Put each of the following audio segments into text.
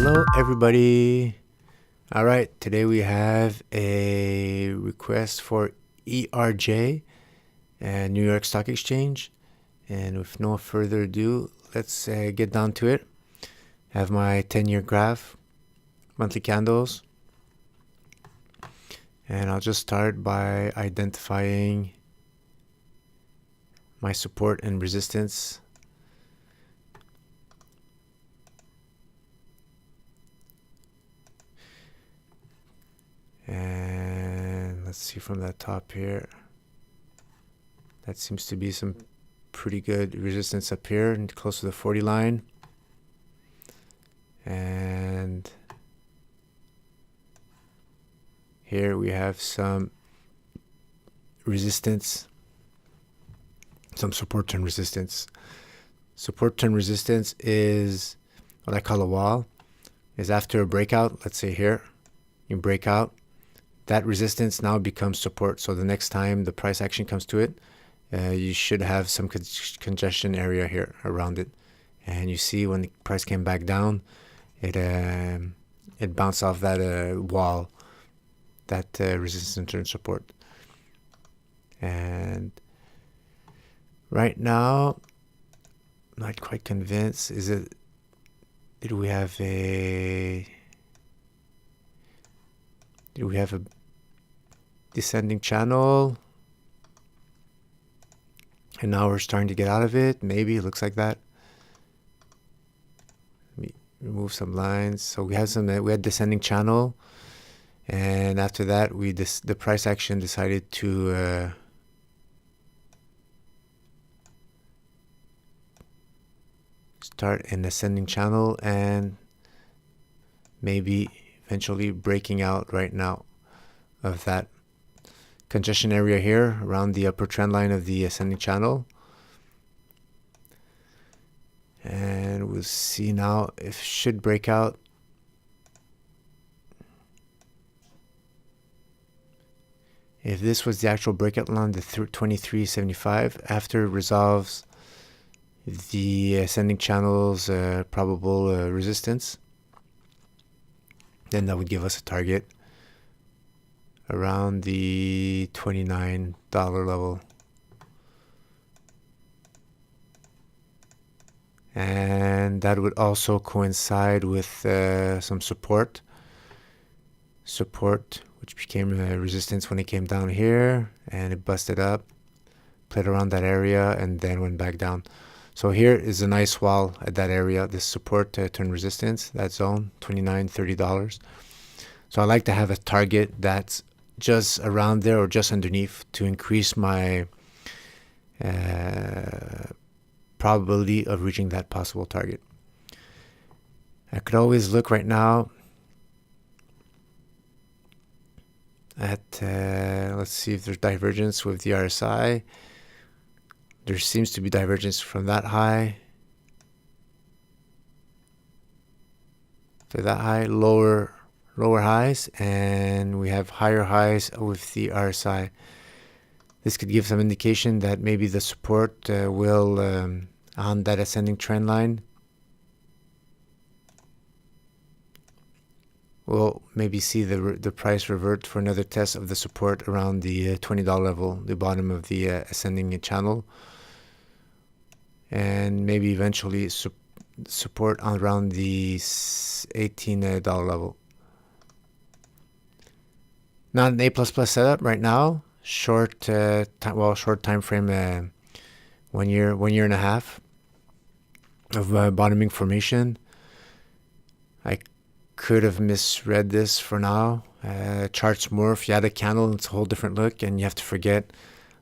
Hello, everybody. All right, today we have a request for ERJ and New York Stock Exchange. And with no further ado, let's get down to it. I have my 10-year graph, monthly candles. And I'll just start by identifying my support and resistance. And let's see from that top here. That seems to be some pretty good resistance up here and close to the 40 line. And here we have some resistance, some support turn resistance. Support turn resistance is what I call a wall. Is after a breakout, let's say here, you break out, that resistance now becomes support. So the next time the price action comes to it, you should have some congestion area here around it. And you see when the price came back down, it bounced off that wall, that resistance and support. And right now, I'm not quite convinced. Did we have a descending channel? And now we're starting to get out of it. Maybe it looks like that. Let me remove some lines. So we had descending channel, and after that, the price action decided to start an ascending channel and maybe eventually breaking out right now of that congestion area here around the upper trend line of the ascending channel. And we'll see now if it should break out. If this was the actual breakout line, the 2375, after it resolves the ascending channel's probable resistance, then that would give us a target around the $29 level. And that would also coincide with some support, which became resistance when it came down here, and it busted up, played around that area, and then went back down. So here is a nice wall at that area, this support turn resistance, that zone, $29, $30. So I like to have a target that's just around there or just underneath to increase my probability of reaching that possible target. I could always look right now at, let's see if there's divergence with the RSI. There seems to be divergence from that high to that high, lower highs, and we have higher highs with the RSI. This could give some indication that maybe the support will, on that ascending trend line, we'll maybe see the price revert for another test of the support around the $20 level, the bottom of the ascending channel, and maybe eventually support around the $18 level. Not an A++ setup right now. Short time frame, 1 year, 1.5 years of bottoming formation. I could have misread this for now. Charts morph. You add a candle, it's a whole different look, and you have to forget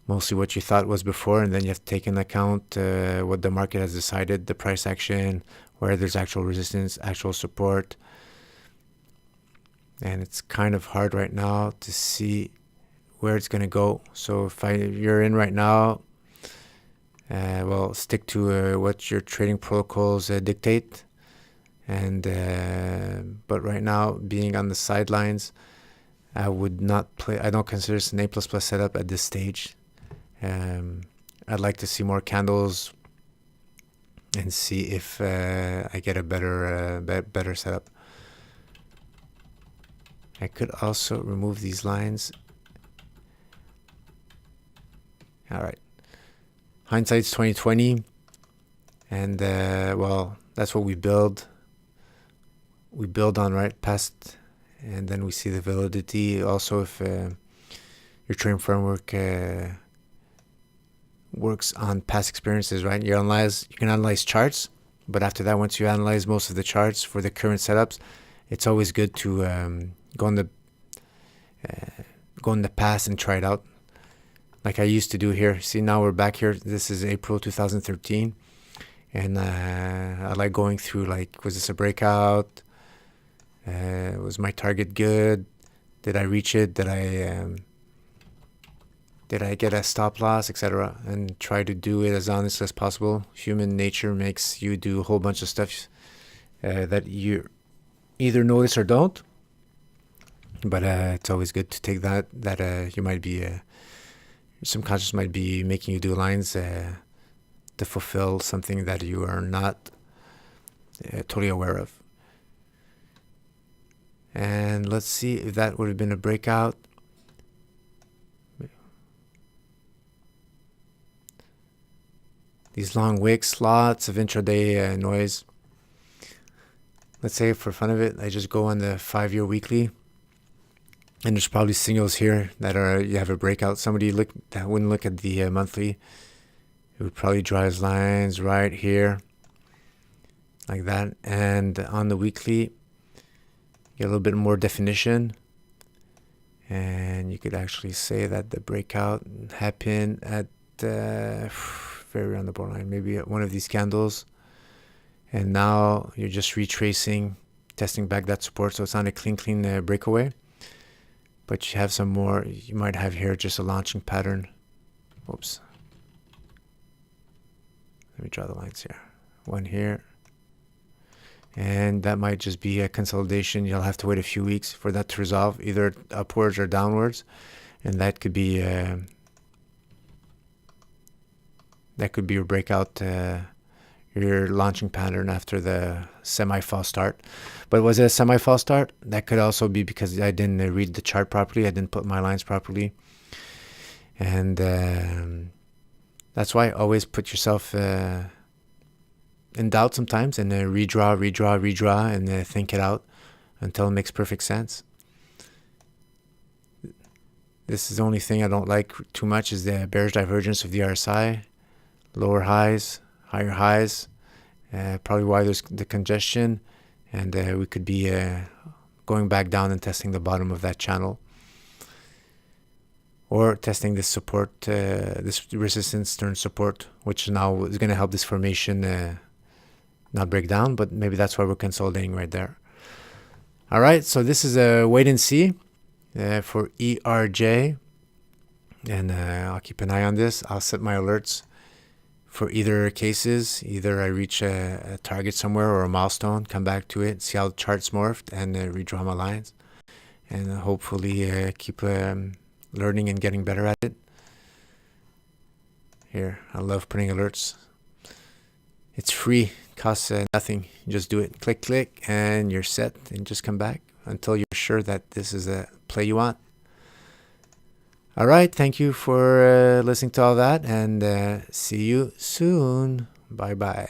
mostly what you thought was before, and then you have to take into account what the market has decided, the price action, where there's actual resistance, actual support. And it's kind of hard right now to see where it's going to go. So if you're in right now, well, stick to what your trading protocols dictate. And but right now, being on the sidelines, I would not play. I don't consider this an A++ setup at this stage. I'd like to see more candles and see if I get a better setup. I could also remove these lines. All right. Hindsight's 2020. And, well, that's what we build. We build on right past, and then we see the validity. Also, if your training framework works on past experiences, right? You can analyze charts, but after that, once you analyze most of the charts for the current setups, it's always good to go in the past and try it out, like I used to do here. See, now we're back here. This is April 2013, and I like going through, like, was this a breakout? Was my target good? Did I reach it? Did I get a stop loss, etc.? And try to do it as honest as possible. Human nature makes you do a whole bunch of stuff that you either notice or don't. But it's always good to take that you might be, your subconscious might be making you do lines to fulfill something that you are not totally aware of. And let's see if that would have been a breakout. These long wicks, lots of intraday noise. Let's say for fun of it, I just go on the 5-year weekly, and there's probably signals here that you have a breakout. Somebody that wouldn't look at the monthly, it would probably draw his lines right here, like that. And on the weekly, get a little bit more definition, and you could actually say that the breakout happened at very on the borderline, maybe at one of these candles, and now you're just retracing, testing back that support. So it's not a clean breakaway, but you have some more. You might have here just a launching pattern. Oops, let me draw the lines here. One here. And that might just be a consolidation. You'll have to wait a few weeks for that to resolve, either upwards or downwards. And that could be your breakout, your launching pattern after the semi-false start. But was it a semi-false start? That could also be because I didn't read the chart properly. I didn't put my lines properly. And that's why always put yourself in doubt sometimes, and redraw, and think it out until it makes perfect sense. This is the only thing I don't like too much, is the bearish divergence of the RSI. Lower highs, higher highs, probably why there's the congestion, and we could be going back down and testing the bottom of that channel, or testing this support, this resistance turn support, which now is going to help this formation not break down, but maybe that's why we're consolidating right there. All right, so this is a wait and see for ERJ, and I'll keep an eye on this. I'll set my alerts for either cases. Either I reach a target somewhere or a milestone, come back to it, see how the chart's morphed, and redraw my lines, and hopefully keep learning and getting better at it. Here, I love putting alerts. It's free, costs nothing. You just do it, click, and you're set, and just come back until you're sure that this is a play you want. All right, thank you for listening to all that, and see you soon. Bye-bye.